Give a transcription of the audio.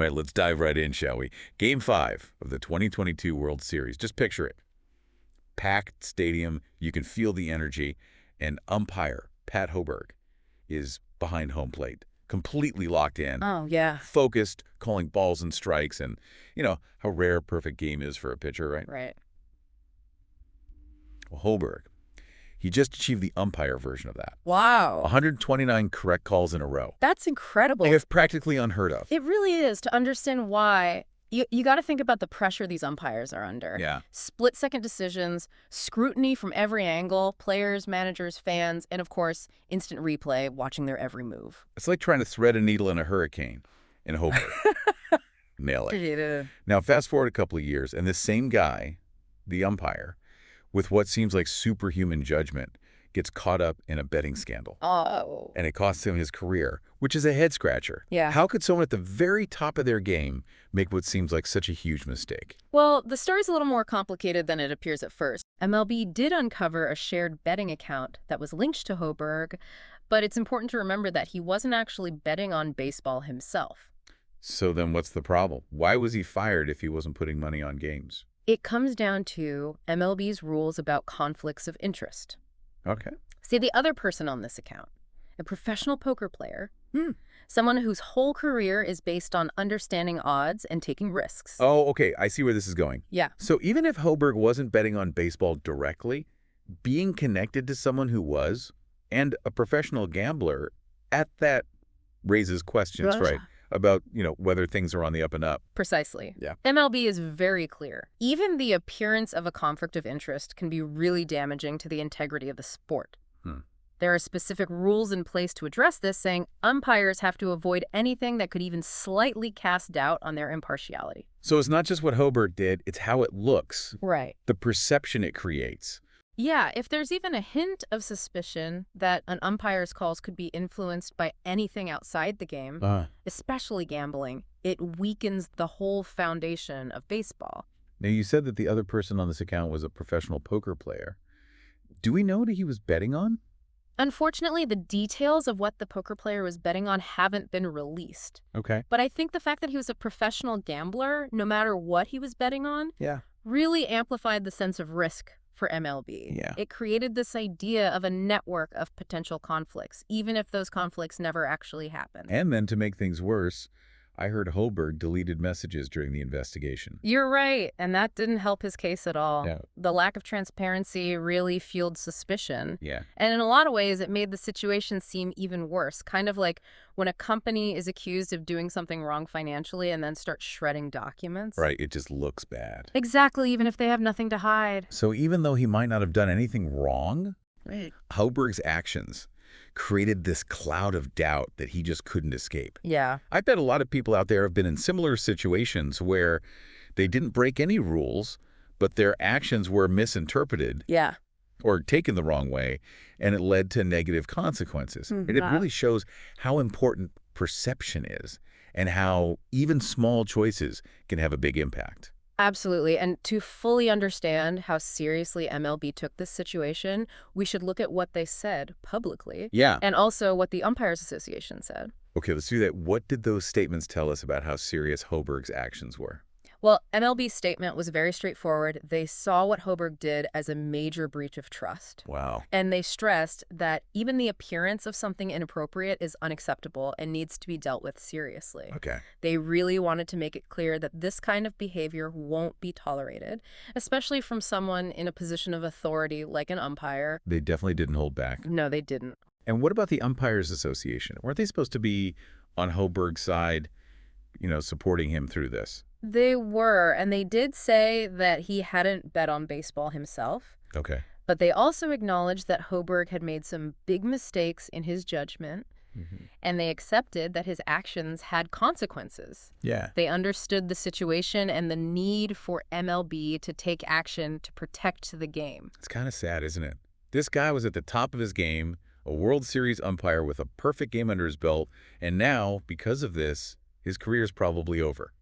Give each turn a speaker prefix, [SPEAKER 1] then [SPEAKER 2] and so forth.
[SPEAKER 1] All right, let's dive right in, shall we? Game 5 of the 2022 World Series. Just picture it. Packed stadium, you can feel the energy, and umpire Pat Hoberg is behind home plate, completely locked in,
[SPEAKER 2] Oh, yeah.
[SPEAKER 1] focused, calling balls and strikes, and you know how rare a perfect game is for a pitcher, right?
[SPEAKER 2] Right.
[SPEAKER 1] Well, Hoberg, he just achieved the umpire version of that.
[SPEAKER 2] Wow.
[SPEAKER 1] 129 correct calls in a row.
[SPEAKER 2] That's incredible.
[SPEAKER 1] It's practically unheard of.
[SPEAKER 2] It really is. To understand why, you got to think about the pressure these umpires are under.
[SPEAKER 1] Yeah.
[SPEAKER 2] Split-second decisions, scrutiny from every angle, players, managers, fans, and of course, instant replay, watching their every move.
[SPEAKER 1] It's like trying to thread a needle in a hurricane in Hoberg. Nail it. Now, fast forward a couple of years, and this same guy, the umpire, with what seems like superhuman judgment, gets caught up in a betting scandal.
[SPEAKER 2] Oh.
[SPEAKER 1] And it costs him his career, which is a head-scratcher.
[SPEAKER 2] Yeah.
[SPEAKER 1] How could someone at the very top of their game make what seems like such a huge mistake?
[SPEAKER 2] Well, the story's a little more complicated than it appears at first. MLB did uncover a shared betting account that was linked to Hoberg, but it's important to remember that he wasn't actually betting on baseball himself.
[SPEAKER 1] So then what's the problem? Why was he fired if he wasn't putting money on games?
[SPEAKER 2] It comes down to MLB's rules about conflicts of interest.
[SPEAKER 1] Okay.
[SPEAKER 2] See, the other person on this account, a professional poker player, someone whose whole career is based on understanding odds and taking risks.
[SPEAKER 1] Oh, okay. I see where this is going.
[SPEAKER 2] Yeah.
[SPEAKER 1] So even if Hoberg wasn't betting on baseball directly, being connected to someone who was, and a professional gambler, at that raises questions, right? About, whether things are on the up and up.
[SPEAKER 2] Precisely.
[SPEAKER 1] Yeah.
[SPEAKER 2] MLB is very clear. Even the appearance of a conflict of interest can be really damaging to the integrity of the sport. There are specific rules in place to address this, saying umpires have to avoid anything that could even slightly cast doubt on their impartiality.
[SPEAKER 1] So it's not just what Hoberg did, it's how it looks.
[SPEAKER 2] Right.
[SPEAKER 1] The perception it creates.
[SPEAKER 2] Yeah, if there's even a hint of suspicion that an umpire's calls could be influenced by anything outside the game, especially gambling, it weakens the whole foundation of baseball.
[SPEAKER 1] Now, you said that the other person on this account was a professional poker player. Do we know what he was betting on?
[SPEAKER 2] Unfortunately, the details of what the poker player was betting on haven't been released.
[SPEAKER 1] Okay.
[SPEAKER 2] But I think the fact that he was a professional gambler, no matter what he was betting on, really amplified the sense of risk for MLB.
[SPEAKER 1] Yeah.
[SPEAKER 2] It created this idea of a network of potential conflicts, even if those conflicts never actually happened.
[SPEAKER 1] And then to make things worse, I heard Hoberg deleted messages during the investigation.
[SPEAKER 2] You're right, and that didn't help his case at all.
[SPEAKER 1] Yeah.
[SPEAKER 2] The lack of transparency really fueled suspicion.
[SPEAKER 1] Yeah.
[SPEAKER 2] And in a lot of ways, it made the situation seem even worse. Kind of like when a company is accused of doing something wrong financially and then starts shredding documents.
[SPEAKER 1] Right, it just looks bad.
[SPEAKER 2] Exactly, even if they have nothing to hide.
[SPEAKER 1] So even though he might not have done anything wrong, Hoberg's actions created this cloud of doubt that he just couldn't escape.
[SPEAKER 2] Yeah.
[SPEAKER 1] I bet a lot of people out there have been in similar situations where they didn't break any rules, but their actions were misinterpreted.
[SPEAKER 2] Yeah.
[SPEAKER 1] Or taken the wrong way, and it led to negative consequences. And it really shows how important perception is and how even small choices can have a big impact.
[SPEAKER 2] Absolutely. And to fully understand how seriously MLB took this situation, we should look at what they said publicly.
[SPEAKER 1] Yeah.
[SPEAKER 2] And also what the Umpires Association said.
[SPEAKER 1] Okay, let's do that. What did those statements tell us about how serious Hoberg's actions were?
[SPEAKER 2] Well, MLB's statement was very straightforward. They saw what Hoberg did as a major breach of trust.
[SPEAKER 1] Wow.
[SPEAKER 2] And they stressed that even the appearance of something inappropriate is unacceptable and needs to be dealt with seriously.
[SPEAKER 1] Okay.
[SPEAKER 2] They really wanted to make it clear that this kind of behavior won't be tolerated, especially from someone in a position of authority like an umpire.
[SPEAKER 1] They definitely didn't hold back.
[SPEAKER 2] No, they didn't.
[SPEAKER 1] And what about the Umpires Association? Weren't they supposed to be on Hoberg's side, supporting him through this?
[SPEAKER 2] They were, and they did say that he hadn't bet on baseball himself.
[SPEAKER 1] Okay.
[SPEAKER 2] But they also acknowledged that Hoberg had made some big mistakes in his judgment, and they accepted that his actions had consequences.
[SPEAKER 1] Yeah.
[SPEAKER 2] They understood the situation and the need for MLB to take action to protect the game.
[SPEAKER 1] It's kind of sad, isn't it? This guy was at the top of his game, a World Series umpire with a perfect game under his belt, and now, because of this, his career is probably over.